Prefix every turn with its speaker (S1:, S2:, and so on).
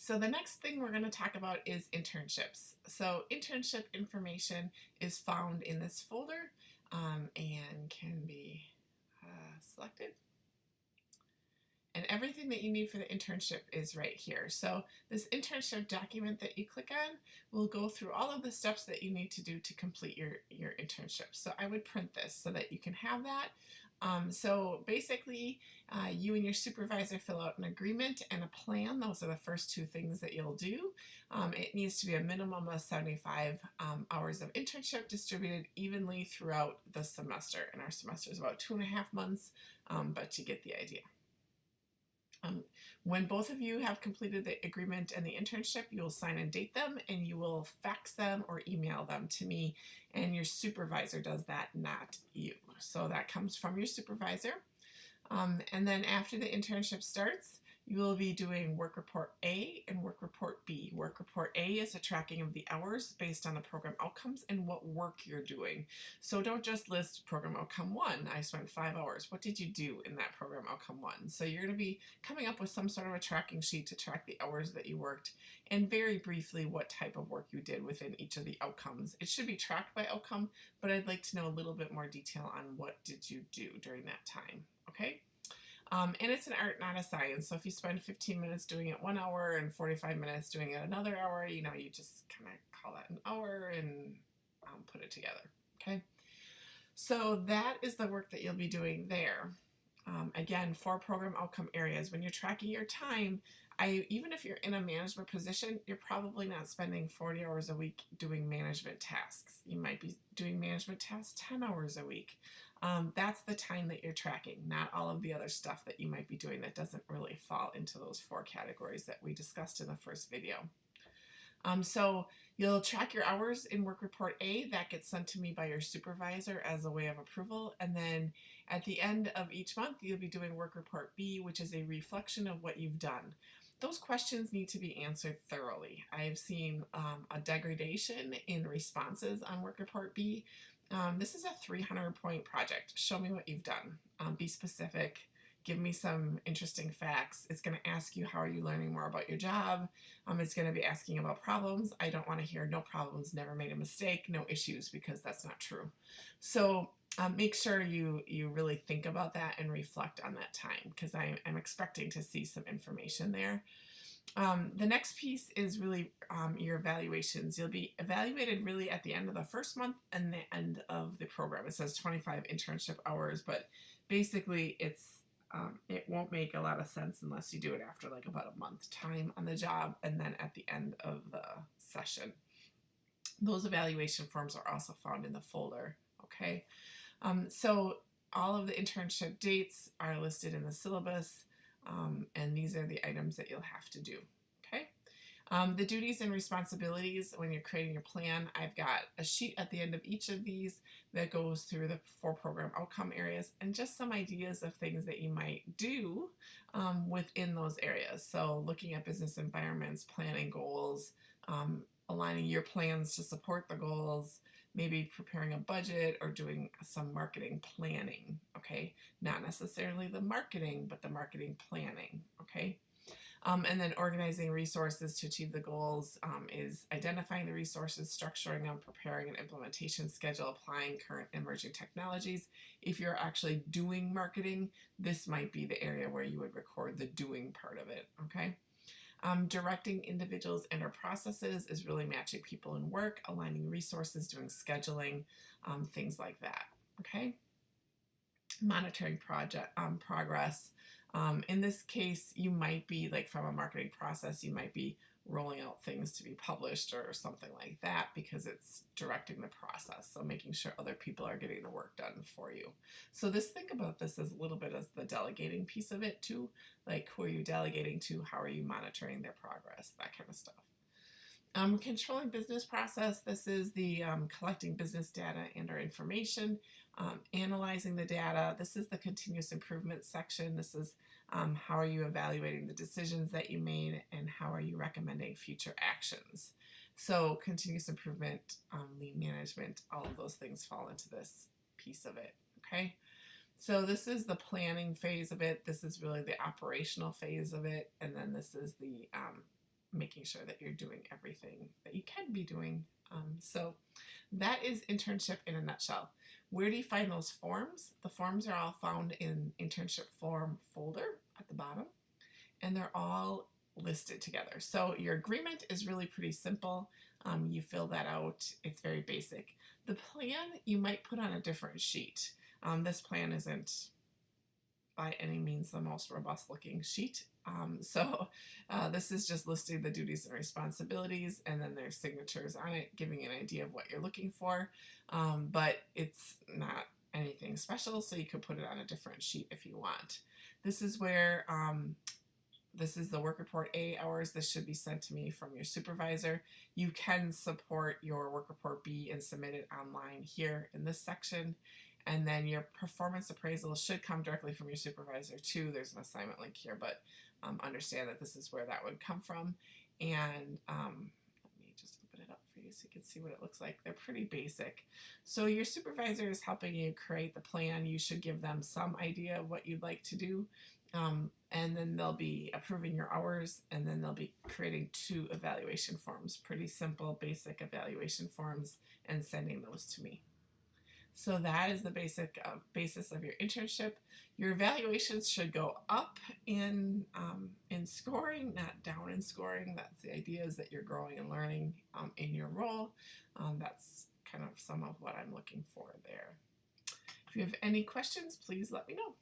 S1: So the next thing we're going to talk about is internships. So internship information is found in this folder and can be selected. And everything that you need for the internship is right here. So this internship document that you click on will go through all of the steps that you need to do to complete your internship. So I would print this so that you can have that. So basically, you and your supervisor fill out an agreement and a plan. Those are the first two things that you'll do. It needs to be a minimum of 75 hours of internship distributed evenly throughout the semester. And our semester is about 2.5 months, but you get the idea. When both of you have completed the agreement and the internship, you'll sign and date them, and you will fax them or email them to me, and your supervisor does that, not you. So that comes from your supervisor. And then after the internship starts, you will be doing work report A and work report B. Work report A is a tracking of the hours based on the program outcomes and what work you're doing. So don't just list program outcome 1, I spent 5 hours. What did you do in that program outcome 1? So you're going to be coming up with some sort of a tracking sheet to track the hours that you worked and very briefly what type of work you did within each of the outcomes. It should be tracked by outcome, but I'd like to know a little bit more detail on what did you do during that time. Okay? And it's an art, not a science. So if you spend 15 minutes doing it 1 hour and 45 minutes doing it another hour, you just kind of call that an hour and put it together. Okay. So that is the work that you'll be doing there. Again, 4 program outcome areas. When you're tracking your time, even if you're in a management position, you're probably not spending 40 hours a week doing management tasks. You might be doing management tasks 10 hours a week. That's the time that you're tracking, not all of the other stuff that you might be doing that doesn't really fall into those 4 categories that we discussed in the first video. So you'll track your hours in work report A. That gets sent to me by your supervisor as a way of approval. And then at the end of each month, you'll be doing work report B, which is a reflection of what you've done. Those questions need to be answered thoroughly. I've seen a degradation in responses on work report B. This is a 300-point project. Show me what you've done. Be specific. Give me some interesting facts. It's going to ask you how are you learning more about your job. It's going to be asking about problems. I don't want to hear no problems, never made a mistake, no issues, because that's not true. So make sure you really think about that and reflect on that time, because I'm expecting to see some information there. The next piece is really your evaluations. You'll be evaluated really at the end of the first month and the end of the program. It says 25 internship hours, but basically it won't make a lot of sense unless you do it after like about a month time on the job and then at the end of the session. Those evaluation forms are also found in the folder, okay? So all of the internship dates are listed in the syllabus, and these are the items that you'll have to do, okay? The duties and responsibilities when you're creating your plan, I've got a sheet at the end of each of these that goes through the 4 program outcome areas and just some ideas of things that you might do within those areas. So looking at business environments, planning goals, aligning your plans to support the goals, maybe preparing a budget or doing some marketing planning, okay? Not necessarily the marketing, but the marketing planning, okay? And then organizing resources to achieve the goals is identifying the resources, structuring them, preparing an implementation schedule, applying current emerging technologies. If you're actually doing marketing, this might be the area where you would record the doing part of it, okay? Directing individuals and or processes is really matching people in work, aligning resources, doing scheduling, things like that, okay? Monitoring project progress. In this case, you might be like from a marketing process, you might be rolling out things to be published or something like that because it's directing the process. So making sure other people are getting the work done for you. So think about this as a little bit as the delegating piece of it too. Like who are you delegating to? How are you monitoring their progress? That kind of stuff. Controlling business process, this is the collecting business data and or information, analyzing the data. This is the continuous improvement section. This is how are you evaluating the decisions that you made and how are you recommending future actions. So continuous improvement, lean management, all of those things fall into this piece of it, okay? So this is the planning phase of it. This is really the operational phase of it. And then this is the making sure that you're doing everything that you can be doing. So that is internship in a nutshell. Where do you find those forms? The forms are all found in internship form folder at the bottom, and they're all listed together. So your agreement is really pretty simple. You fill that out. It's very basic. The plan you might put on a different sheet. This plan isn't by any means the most robust looking sheet. This is just listing the duties and responsibilities, and then there's signatures on it giving an idea of what you're looking for, but it's not anything special, so you could put it on a different sheet if you want. This is where this is the work report A hours. This should be sent to me from your supervisor. You can support your work report B and submit it online here in this section. And then your performance appraisal should come directly from your supervisor too. There's an assignment link here, but understand that this is where that would come from. And let me just open it up for you so you can see what it looks like. They're pretty basic. So your supervisor is helping you create the plan. You should give them some idea of what you'd like to do. And then they'll be approving your hours, and then they'll be creating 2 evaluation forms, pretty simple, basic evaluation forms, and sending those to me. So that is the basis of your internship. Your evaluations should go up in scoring, not down in scoring. That's the idea, is that you're growing and learning in your role. That's kind of some of what I'm looking for there. If you have any questions, please let me know.